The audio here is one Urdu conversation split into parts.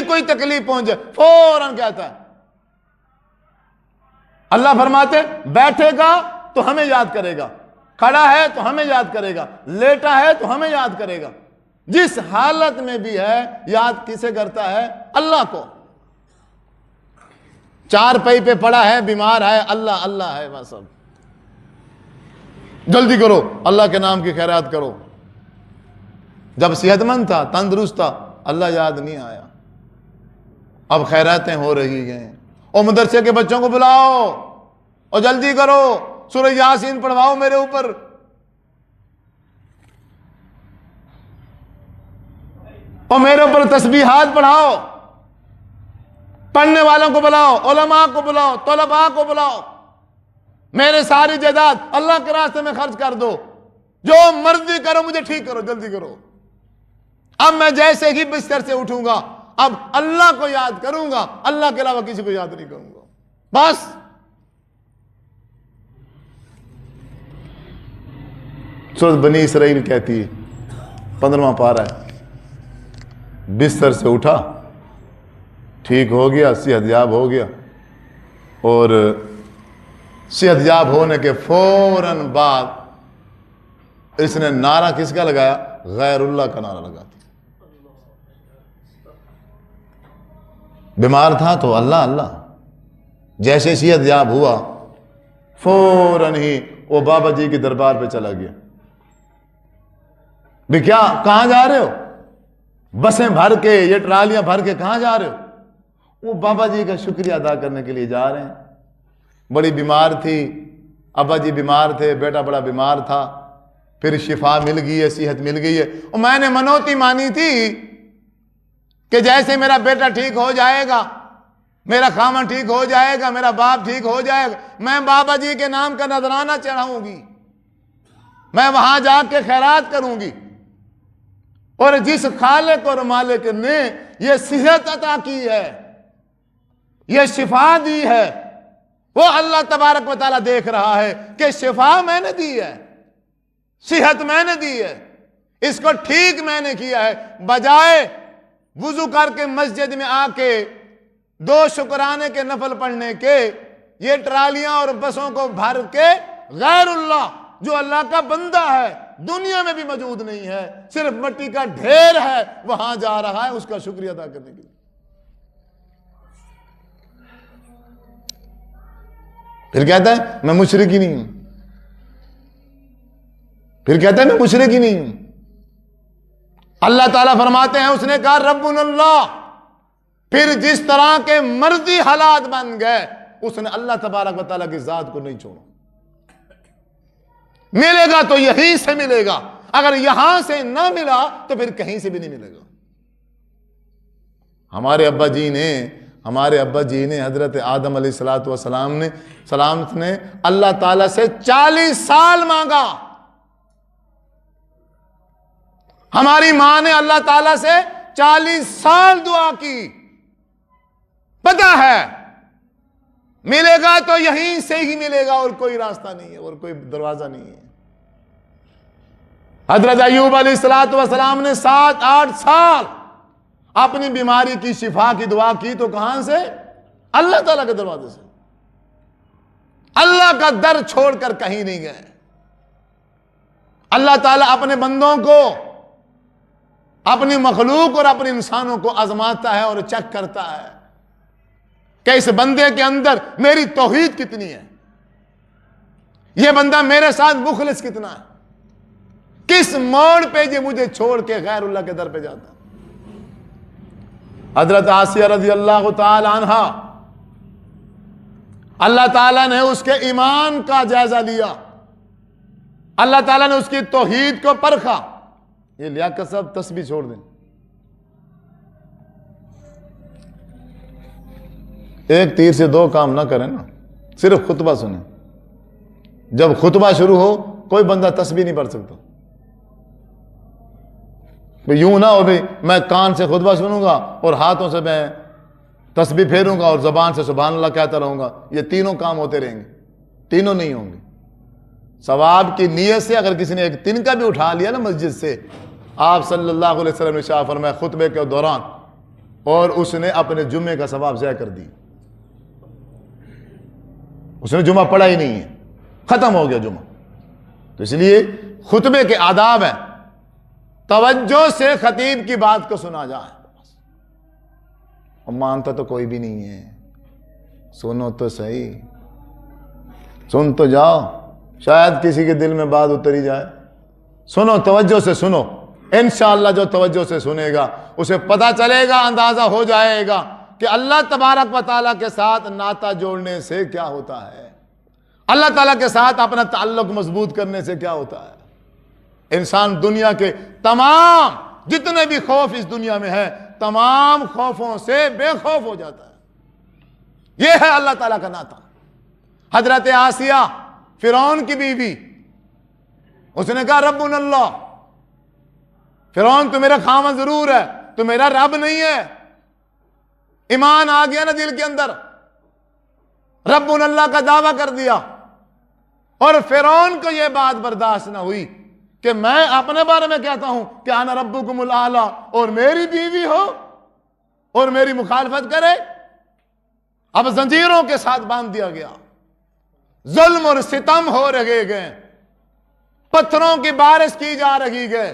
کوئی تکلیف پہنچے فوراً کہتا ہے. اللہ فرماتے بیٹھے گا تو ہمیں یاد کرے گا, کھڑا ہے تو ہمیں یاد کرے گا, لیٹا ہے تو ہمیں یاد کرے گا. جس حالت میں بھی ہے یاد کسے کرتا ہے؟ اللہ کو. چار پائی پہ پڑا ہے, بیمار ہے, اللہ اللہ ہے بس. اب جلدی کرو, اللہ کے نام کی خیرات کرو. جب صحت مند تھا, تندرست تھا, اللہ یاد نہیں آیا. اب خیراتیں ہو رہی ہیں. اور مدرسے کے بچوں کو بلاؤ اور جلدی کرو, سورہ یاسین پڑھواؤ میرے اوپر. اور میرے اوپر تسبیحات پڑھاؤ. پڑھنے والوں کو بلاؤ, علماء کو بلاؤ, طلباء کو بلاؤ. میرے ساری جائیداد اللہ کے راستے میں خرچ کر دو. جو مرضی کرو, مجھے ٹھیک کرو, جلدی کرو. اب میں جیسے ہی بستر سے اٹھوں گا اب اللہ کو یاد کروں گا, اللہ کے علاوہ کسی کو یاد نہیں کروں گا. بس. سورۃ بنی اسرائیل کہتی ہے 15واں پارہ ہے, بستر سے اٹھا, ٹھیک ہو گیا, صحت یاب ہو گیا, اور صحت یاب ہونے کے فوراً بعد اس نے نعرہ کس کا لگایا؟ غیر اللہ کا نعرہ لگا. بیمار تھا تو اللہ اللہ. جیسے صحت یاب ہوا فوراً ہی وہ بابا جی کے دربار پہ چلا گیا. بھی کیا, کہاں جا رہے ہو؟ بسیں بھر کے, یہ ٹرالیاں بھر کے کہاں جا رہے ہو؟ وہ بابا جی کا شکریہ ادا کرنے کے لیے جا رہے ہیں. بڑی بیمار تھی, ابا جی بیمار تھے, بیٹا بڑا بیمار تھا, پھر شفا مل گئی ہے, صحت مل گئی ہے. اور میں نے منوتی مانی تھی کہ جیسے میرا بیٹا ٹھیک ہو جائے گا, میرا خامن ٹھیک ہو جائے گا, میرا باپ ٹھیک ہو جائے گا, میں بابا جی کے نام کا نذرانہ چڑھاؤں گی, میں وہاں جا کے خیرات کروں گی. اور جس خالق اور مالک نے یہ صحت عطا کی ہے, یہ شفا دی ہے, وہ اللہ تبارک و تعالیٰ دیکھ رہا ہے کہ شفا میں نے دی ہے, صحت میں نے دی ہے, اس کو ٹھیک میں نے کیا ہے. بجائے وضو کر کے مسجد میں آ کے 2 شکرانے کے نفل پڑھنے کے, یہ ٹرالیاں اور بسوں کو بھر کے غیر اللہ جو اللہ کا بندہ ہے, دنیا میں بھی موجود نہیں ہے, صرف مٹی کا ڈھیر ہے, وہاں جا رہا ہے اس کا شکریہ ادا کرنے کے لیے. پھر کہتا ہے میں مشرک ہی نہیں ہوں. پھر کہتا ہے میں مشرک ہی نہیں ہوں. اللہ تعالیٰ فرماتے ہیں اس نے کہا ربنا اللہ. پھر جس طرح کے مرضی حالات بن گئے اس نے اللہ تبارک و تعالیٰ کی ذات کو نہیں چھوڑا. ملے گا تو یہیں سے ملے گا, اگر یہاں سے نہ ملا تو پھر کہیں سے بھی نہیں ملے گا. ہمارے ابا جی نے حضرت آدم علیہ السلام نے اللہ تعالیٰ سے 40 سال مانگا. ہماری ماں نے اللہ تعالیٰ سے 40 سال دعا کی. پتہ ہے ملے گا تو یہیں سے ہی ملے گا, اور کوئی راستہ نہیں ہے, اور کوئی دروازہ نہیں ہے. حضرت ایوب علیہ السلام نے 7-8 سال اپنی بیماری کی شفا کی دعا کی, تو کہاں سے؟ اللہ تعالیٰ کے دروازے سے. اللہ کا در چھوڑ کر کہیں نہیں گئے. اللہ تعالیٰ اپنے بندوں کو, اپنی مخلوق اور اپنے انسانوں کو آزماتا ہے اور چیک کرتا ہے کہ اس بندے کے اندر میری توحید کتنی ہے, یہ بندہ میرے ساتھ مخلص کتنا ہے, کس موڑ پہ یہ مجھے چھوڑ کے غیر اللہ کے در پہ جاتا ہے. حضرت آسیہ رضی اللہ تعالی عنہ, اللہ تعالیٰ نے اس کے ایمان کا جائزہ لیا, اللہ تعالیٰ نے اس کی توحید کو پرکھا. یہ لیاقت صاحب تسبیح چھوڑ دیں, ایک تیر سے 2 کام نہ کریں نا, صرف خطبہ سنیں. جب خطبہ شروع ہو کوئی بندہ تسبیح نہیں پڑھ سکتا. یوں نہ ہو بھئی میں کان سے خطبہ سنوں گا اور ہاتھوں سے میں تسبیح پھیروں گا اور زبان سے سبحان اللہ کہتا رہوں گا, یہ تینوں کام ہوتے رہیں گے, تینوں نہیں ہوں گے. ثواب کی نیت سے اگر کسی نے ایک تنکا بھی اٹھا لیا نا مسجد سے, آپ صلی اللہ علیہ وسلم نے ارشاد فرمایا خطبے کے دوران اور اس نے اپنے جمعے کا ثواب ضائع کر دی. اس نے جمعہ پڑھا ہی نہیں ہے, ختم ہو گیا جمعہ. تو اس لیے خطبے کے آداب ہیں, توجہ سے خطیب کی بات کو سنا جائے. اور مانتا تو کوئی بھی نہیں ہے, سنو تو صحیح, سن تو جاؤ, شاید کسی کے دل میں بات اتری جائے. سنو, توجہ سے سنو. انشاءاللہ جو توجہ سے سنے گا اسے پتہ چلے گا, اندازہ ہو جائے گا کہ اللہ تبارک و تعالیٰ کے ساتھ ناطہ جوڑنے سے کیا ہوتا ہے, اللہ تعالیٰ کے ساتھ اپنا تعلق مضبوط کرنے سے کیا ہوتا ہے. انسان دنیا کے تمام جتنے بھی خوف اس دنیا میں ہے, تمام خوفوں سے بے خوف ہو جاتا ہے. یہ ہے اللہ تعالیٰ کا ناطہ. حضرت آسیہ فرعون کی بیوی, اس نے کہا ربنا اللہ, فرعون تو میرا خاوند ضرور ہے, تو میرا رب نہیں ہے. ایمان آ گیا نا دل کے اندر, ربنا اللہ کا دعویٰ کر دیا. اور فرعون کو یہ بات برداشت نہ ہوئی کہ میں اپنے بارے میں کہتا ہوں کہ انا ربکم الاعلی, اور میری بیوی ہو اور میری مخالفت کرے. اب زنجیروں کے ساتھ باندھ دیا گیا, ظلم اور ستم ہو رہے گئے, پتھروں کی بارش کی جا رہی ہے.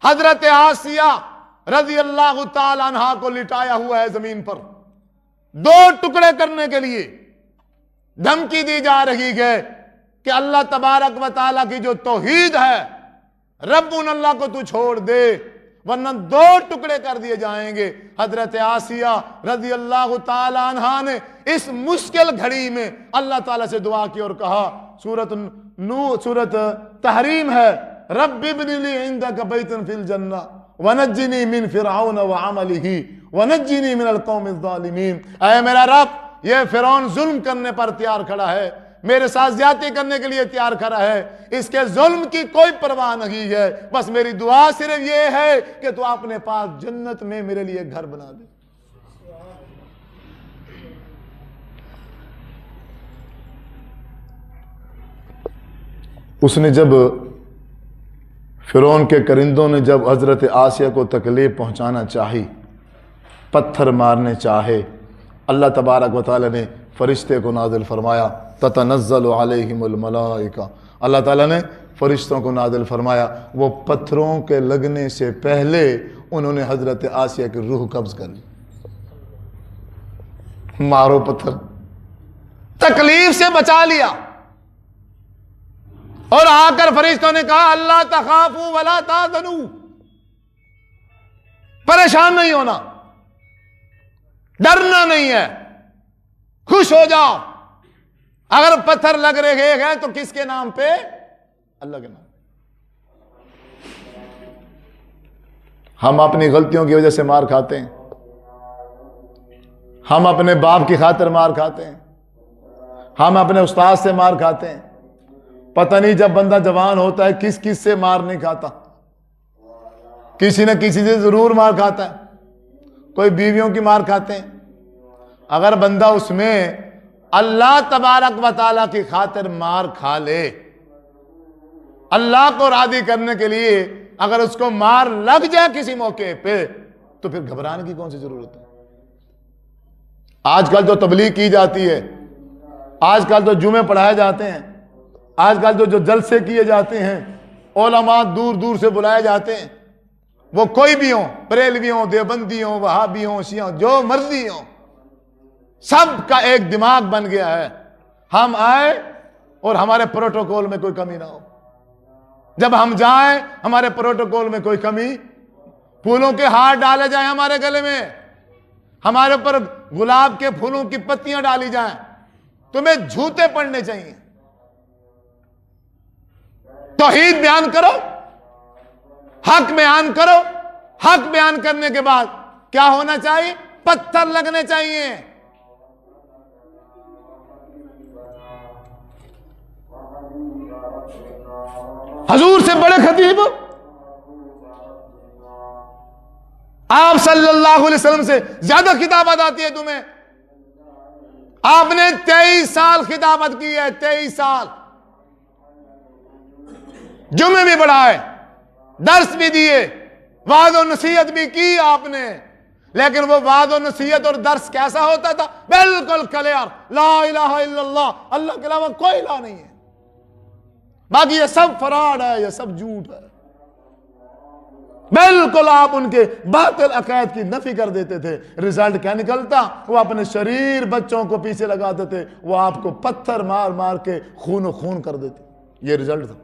حضرت آسیہ رضی اللہ تعالی عنہا کو لٹایا ہوا ہے زمین پر, دو ٹکڑے کرنے کے لیے دھمکی دی جا رہی ہے کہ اللہ تبارک و تعالیٰ کی جو توحید ہے, ربنا اللہ کو تو چھوڑ دے ورنہ دو ٹکڑے کر دیے جائیں گے. حضرت آسیہ رضی اللہ تعالی عنہا نے اس مشکل گھڑی میں اللہ تعالیٰ سے دعا کی اور کہا, سورت تحریم ہے, رب ابن لی عندک بیتا فی الجنہ ونجنی من فرعون وعملہ ونجنی من القوم الظالمین. اے میرا رب, یہ فرعون ظلم کرنے پر تیار کھڑا ہے, میرے ساتھ زیادتی کرنے کے لیے تیار کھڑا ہے, اس کے ظلم کی کوئی پرواہ نہیں ہے, بس میری دعا صرف یہ ہے کہ تو اپنے پاس جنت میں میرے لیے گھر بنا دے. اس نے جب فرعون کے کرندوں نے جب حضرت آسیہ کو تکلیف پہنچانا چاہی, پتھر مارنے چاہے, اللہ تبارک و تعالی نے فرشتے کو نازل فرمایا, تتنزل علیہم الملائکہ, اللہ تعالیٰ نے فرشتوں کو نازل فرمایا. وہ پتھروں کے لگنے سے پہلے انہوں نے حضرت آسیہ کی روح قبض کر لی. مارو پتھر, تکلیف سے بچا لیا. اور آ کر فرشتوں نے کہا اللہ تخافوا ولا تحزنوا, پریشان نہیں ہونا, ڈرنا نہیں ہے, خوش ہو جاؤ. اگر پتھر لگ رہے ہیں تو کس کے نام پہ؟ اللہ کے نام. ہم اپنی غلطیوں کی وجہ سے مار کھاتے ہیں, ہم اپنے باپ کی خاطر مار کھاتے ہیں, ہم اپنے استاد سے مار کھاتے ہیں. پتہ نہیں جب بندہ جوان ہوتا ہے کس کس سے مار نہیں کھاتا, کسی نہ کسی سے ضرور مار کھاتا ہے. کوئی بیویوں کی مار کھاتے ہیں. اگر بندہ اس میں اللہ تبارک و تعالیٰ کی خاطر مار کھا لے, اللہ کو راضی کرنے کے لیے اگر اس کو مار لگ جائے کسی موقع پہ, تو پھر گھبرانے کی کون سی ضرورت ہے. آج کل تو تبلیغ کی جاتی ہے, آج کل تو جمعے پڑھائے جاتے ہیں, آج کل تو جو جلسے کیے جاتے ہیں, علماء دور دور سے بلائے جاتے ہیں, وہ کوئی بھی ہوں, بریلوی ہوں, دیوبندی ہوں, وہابی ہوں, شیعہ ہوں, جو مرضی ہوں, سب کا ایک دماغ بن گیا ہے ہم آئے اور ہمارے پروٹوکول میں کوئی کمی نہ ہو. جب ہم جائیں ہمارے پروٹوکول میں کوئی کمی, پھولوں کے ہار ڈالے جائیں ہمارے گلے میں, ہمارے اوپر گلاب کے پھولوں کی پتیاں ڈالی جائیں, تمہیں جھوتے پڑنے چاہیے. توحید بیان کرو, حق بیان کرو. حق بیان کرنے کے بعد کیا ہونا چاہیے؟ پتھر لگنے چاہیے. حضور سے بڑے خطیب, آپ صلی اللہ علیہ وسلم سے زیادہ خطابت آتی ہے تمہیں. آپ نے 23 سال خطابت کی ہے, 23 سال. جمعے بھی پڑھائے, درس بھی دیے, وعظ و نصیحت بھی کی آپ نے, لیکن وہ وعظ و نصیحت اور درس کیسا ہوتا تھا؟ بالکل کلیئر، لا الہ الا اللہ، اللہ کے علاوہ کوئی الہ نہیں ہے، باقی یہ سب فراڈ ہے، یہ سب جھوٹ ہے۔ بالکل آپ ان کے باطل عقائد کی نفی کر دیتے تھے، رزلٹ کیا نکلتا؟ وہ اپنے شریر بچوں کو پیچھے لگاتے تھے، وہ آپ کو پتھر مار مار کے خون و خون کر دیتے، یہ رزلٹ تھا۔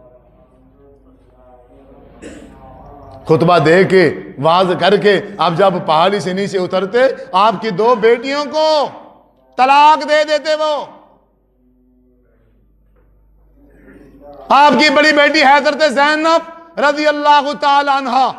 خطبہ دے کے واعظ کر کے اب جب پہاڑی سے نیچے اترتے، آپ کی 2 بیٹیوں کو طلاق دے دیتے۔ وہ آپ کی بڑی بیٹی حضرت زینب رضی اللہ تعالی عنہا